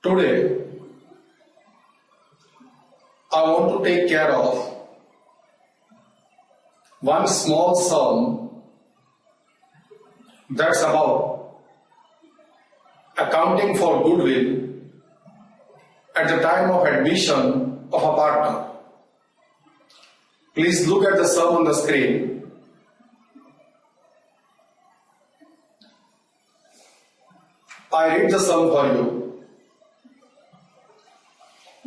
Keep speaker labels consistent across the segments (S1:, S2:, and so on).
S1: Today, I want to take care of one small sum that's about accounting for goodwill at the time of admission of a partner. Please look at the sum on the screen. I read the sum for you.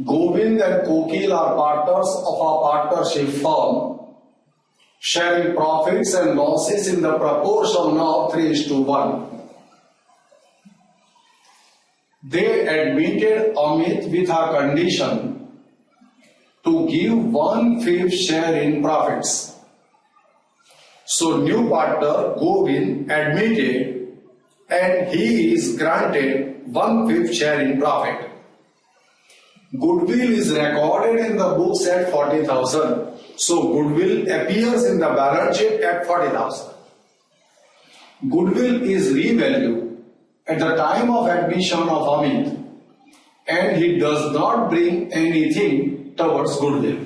S1: Govind and Kokil are partners of a partnership firm, sharing profits and losses in the proportion of 3:1. They admitted Amit with a condition to give 1/5 share in profits. So new partner Govind admitted and he is granted 1/5 share in profit. Goodwill is recorded in the books at 40,000. So goodwill appears in the balance sheet at 40,000. Goodwill is revalued at the time of admission of Amit and he does not bring anything towards goodwill.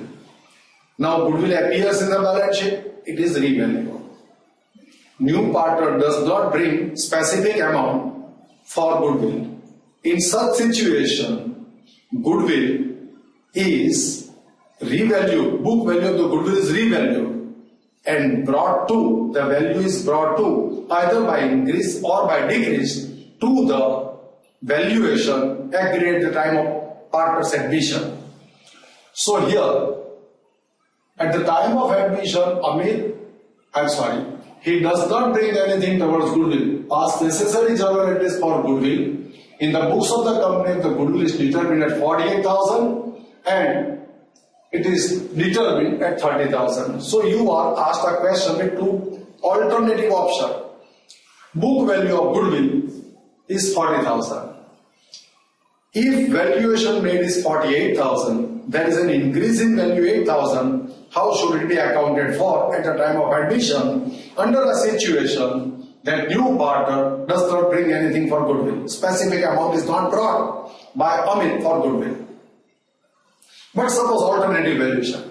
S1: Now goodwill appears in the balance sheet, it is revalued. New partner does not bring specific amount for goodwill. In such situation, goodwill is revalued, book value of the goodwill is revalued and brought to, the value is brought to either by increase or by decrease to the valuation agreed at the time of partner's admission. So here, at the time of admission, he does not bring anything towards goodwill. Past necessary journal entries for goodwill. In the books of the company, the goodwill is determined at 48,000 and it is determined at 30,000. So you are asked a question with two alternative options. Book value of goodwill is 40,000. If valuation made is 48,000, there is an increase in value 8,000. How should it be accounted for at the time of admission under a situation that new partner does not bring anything for goodwill? Specific amount is not brought by Amit for goodwill. But suppose alternative valuation.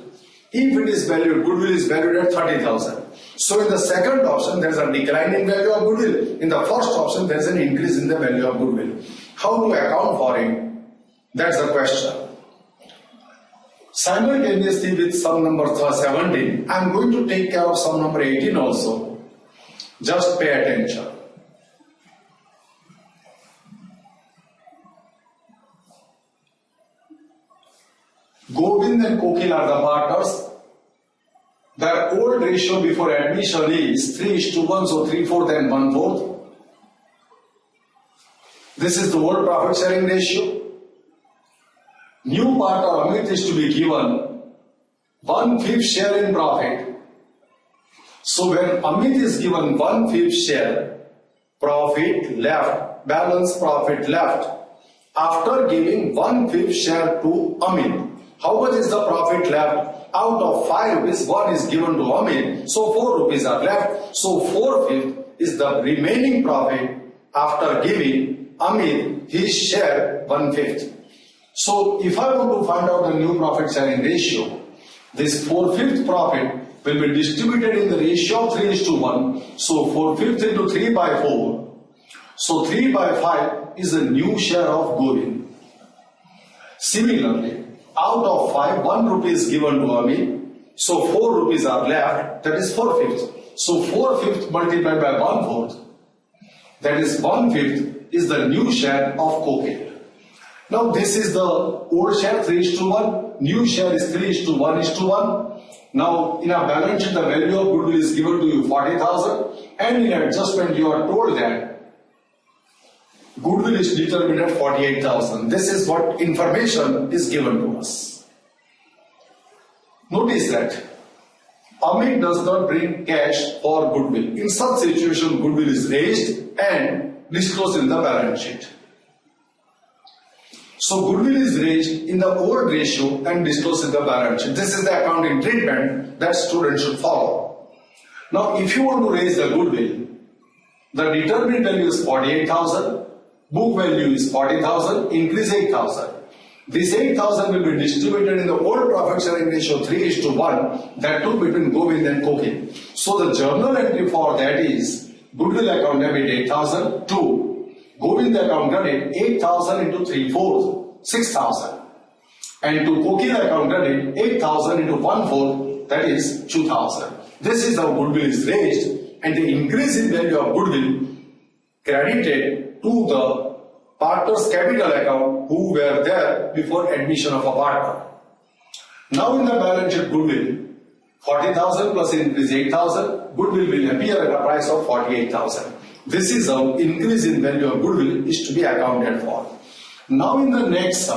S1: If it is valued, goodwill is valued at 30,000. So in the second option, there is a decline in value of goodwill. In the first option, there is an increase in the value of goodwill. How to account for it? That's the question. Simultaneously with sum number 17, I am going to take care of sum number 18 also. Just pay attention. Govind and Kokil are the partners. Their old ratio before admission is 3:1, so 3/4 and 1/4. This is the old profit sharing ratio. New partner Amit is to be given 1/5 share in profit. So when Amit is given 1/5 share, profit left, balance profit left, after giving 1/5 share to Amit, how much is the profit left? Out of 5 rupees, 1 is given to Amit, so 4 rupees are left. So 4/5 is the remaining profit after giving Amit his share 1/5. So if I want to find out the new profit sharing ratio, this 4/5 profit will be distributed in the ratio of 3:1. So 4/5 into 3/4. So 3/5 is the new share of Govind. Similarly, out of 5, 1 rupee is given to Amit. So 4 rupees are left, that is 4/5. So 4/5 multiplied by 1/4, that is 1/5 is the new share of Kokil. Now this is the old share 3:1, new share is 3:1:1. Now in a balance sheet the value of goodwill is given to you 40,000 and in adjustment you are told that goodwill is determined at 48,000. This is what information is given to us. Notice that Amit does not bring cash for goodwill. In such situation goodwill is raised and disclosed in the balance sheet. So goodwill is raised in the old ratio and disclosed in the balance sheet. This is the accounting treatment that students should follow. Now if you want to raise the goodwill, the determined value is 48,000. book value is 40,000, increase 8,000. This 8,000 will be distributed in the old profit sharing ratio 3:1, that too between Govind and Kokil. So the journal entry for that is goodwill account debit 8,000 to Govind account credit 8,000 into 3/4, 6,000. And to Kokil account credit 8,000 into 1/4, that is 2,000. This is how goodwill is raised, and the increase in value of goodwill credited to the partner's capital account who were there before admission of a partner. Now in the balance sheet goodwill, 40,000 plus increase 8,000, goodwill will appear at a price of 48,000. This is how increase in value of goodwill is to be accounted for. Now in the next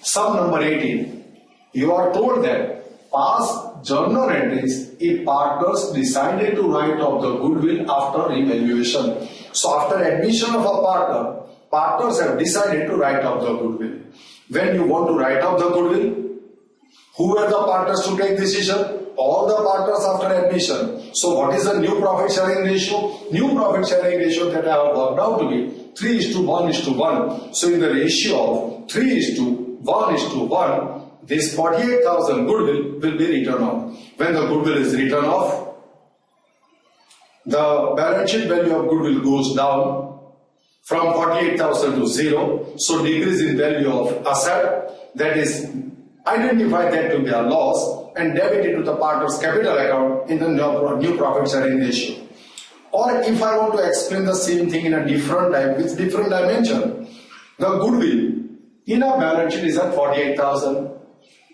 S1: sum number 18, you are told that past journal entries if partners decided to write off the goodwill after revaluation. So after admission of a partner, partners have decided to write off the goodwill. When you want to write off the goodwill, who are the partners to take decision? All the partners after admission. So what is the new profit sharing ratio? New profit sharing ratio that I have worked out to be 3:1:1. So in the ratio of 3:1:1, this 48,000 goodwill will be written off. When the goodwill is written off, the balance sheet value of goodwill goes down from 48,000 to 0. So decrease in value of asset, that is identify that to be a loss and debit it to the partner's capital account in the new profit sharing ratio. Or if I want to explain the same thing in a different type with different dimension, the goodwill in a balance sheet is at 48,000.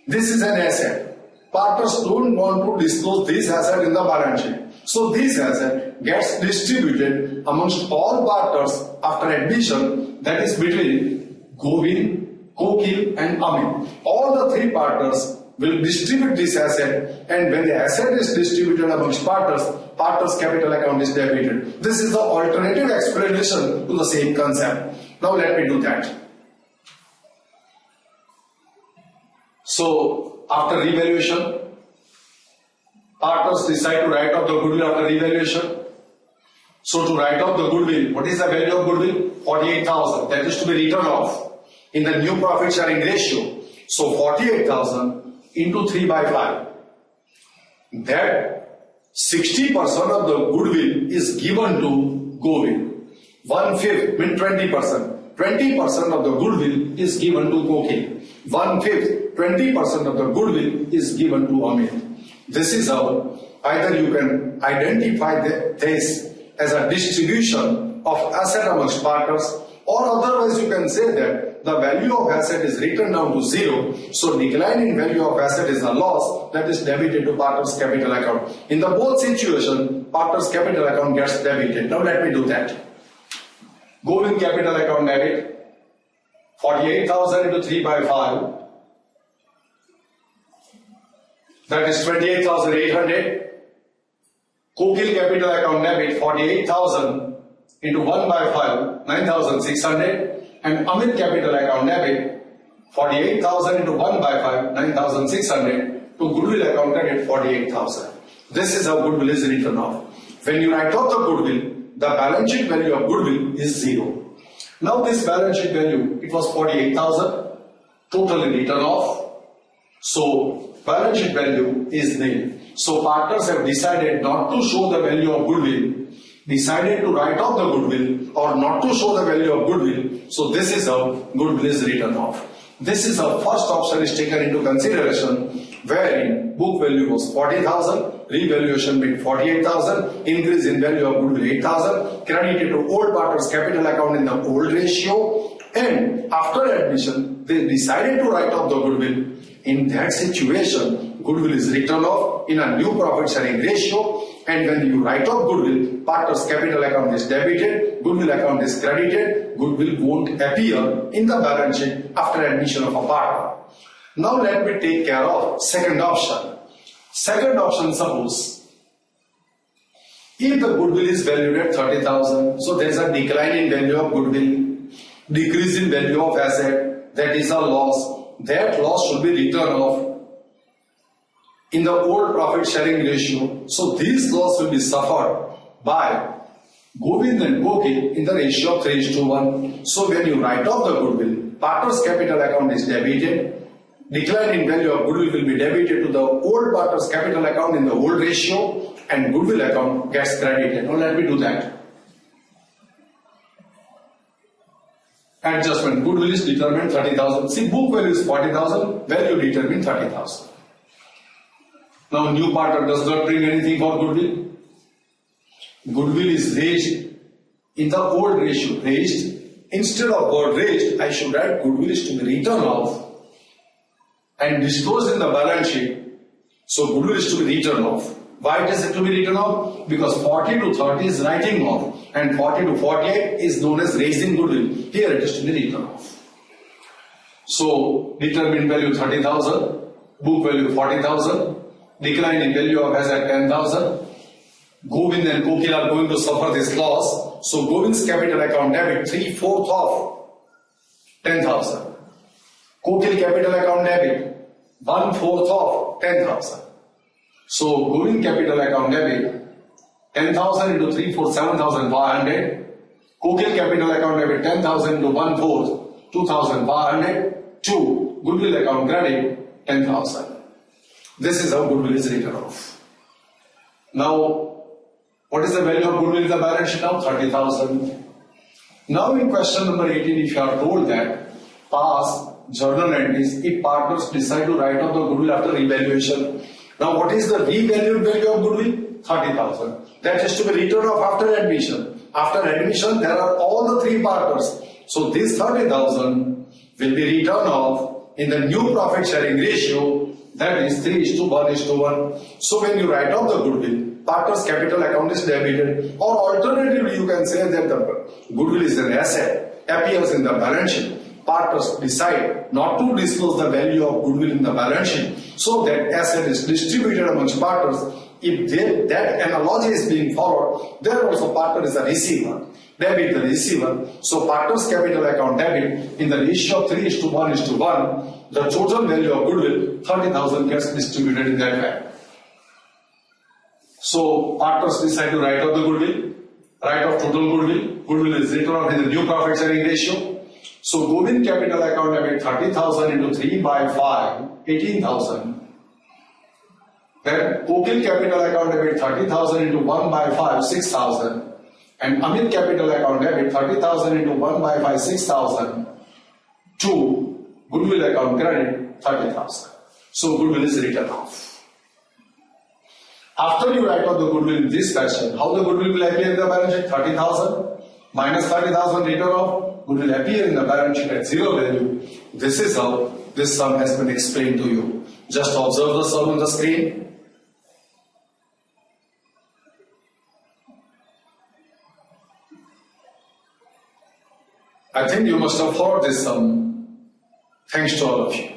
S1: This is an asset. Partners don't want to disclose this asset in the balance sheet. So this asset gets distributed amongst all partners after admission, that is between Govind, Kokil and Amit. All the three partners will distribute this asset, and when the asset is distributed amongst partners, partners' capital account is debited. This is the alternative explanation to the same concept. Now let me do that. So after revaluation, partners decide to write off the goodwill after revaluation. So to write off the goodwill, what is the value of goodwill? 48,000. That is to be written off in the new profit sharing ratio. So 48,000 into 3/5. That 60% of the goodwill is given to Govind. 1/5 means 20%. 20% of the goodwill is given to Kokil. 1/5, 20% of the goodwill is given to Amit. This is how either you can identify this as a distribution of asset amongst partners, or otherwise you can say that the value of asset is written down to 0. So decline in value of asset is a loss that is debited to partner's capital account. In the both situation, partner's capital account gets debited. Now let me do that. Govind capital account debit 48,000 into 3/5. That is 28,800. Kokil capital account debit 48,000 into 1/5, 9,600. And Amit capital account debit 48,000 into 1/5, 9,600. To goodwill account debit 48,000. This is how goodwill is written off. When you write off the goodwill, the balance sheet value of goodwill is 0. Now this balance sheet value, it was 48,000, totally written off. So balance sheet value is nil. So partners have decided not to show the value of goodwill, decided to write off the goodwill or not to show the value of goodwill. So this is how goodwill is written off. This is how first option is taken into consideration, wherein book value was 40,000, revaluation being 48,000, increase in value of goodwill 8,000, credited to old partners capital account in the old ratio, and after admission they decided to write off the goodwill. In that situation, goodwill is written off in a new profit sharing ratio, and when you write off goodwill, partner's capital account is debited, goodwill account is credited, goodwill won't appear in the balance sheet after admission of a partner. Now let me take care of second option. Second option, suppose if the goodwill is valued at 30,000, so there is a decline in value of goodwill, decrease in value of asset, that is a loss. That loss should be written off in the old profit sharing ratio. So these loss will be suffered by Govind and Kokil in the ratio of 3:1. So when you write off the goodwill, partner's capital account is debited. Decline in value of goodwill will be debited to the old partner's capital account in the old ratio, and goodwill account gets credited. Now let me do that. Adjustment. Goodwill is determined 30,000. See, book value is 40,000. Value determined 30,000. Now new partner does not bring anything for goodwill. Goodwill is raised in the old ratio. Raised. Instead of word raised, I should write goodwill is to be written off and disclosed in the balance sheet. So goodwill is to be written off. Why does it to be written off? Because 40 to 30 is writing off and 40 to 48 is known as raising goodwill. Here it is to be written off. So determined value 30,000, book value 40,000, decline in value of asset 10,000. Govind and Kokil are going to suffer this loss. So Govind's capital account debit 3/4 of 10,000. Kokil capital account debit 1/4 of 10,000. So Govind capital account debit 10,000 into 3/4 7,500. Kokil capital account debit 10,000 into 1/4 2,500. 2. Goodwill account credit 10,000. This is how goodwill is written off. Now, what is the value of goodwill in the balance sheet now? 30,000. Now in question number 18, if you are told that past journal entries, if partners decide to write off the goodwill after revaluation. Now what is the revalued value of goodwill? 30,000. That is to be written off after admission. After admission, there are all the three partners. So this 30,000 will be written off in the new profit sharing ratio, that is 3:1:1. So when you write off the goodwill, partner's capital account is debited, or alternatively you can say that the goodwill is an asset, appears in the balance sheet. Partners decide not to disclose the value of goodwill in the balance sheet, so that asset is distributed amongst partners. If that analogy is being followed, there also partner is a receiver, debit the receiver. So partner's capital account debit in the ratio of 3:1:1. The total value of goodwill 30,000 gets distributed in that way. So partners decide to write off the goodwill, write off total goodwill. Goodwill is written off in the new profit sharing ratio. So Govind capital account debit 30,000 into 3/5, 18,000. Then Kokil capital account debit 30,000 into 1/5, 6,000. And Amit capital account debit 30,000 into 1/5, 6,000. 2. Goodwill account credit 30,000. So goodwill is written off. After you write off the goodwill in this fashion, how the goodwill will appear in the balance sheet? 30,000 minus 30,000 written off, goodwill appear in the balance sheet at zero value. This is how this sum has been explained to you. Just observe the sum on the screen. I think you must have heard this sum. Thanks to all of you.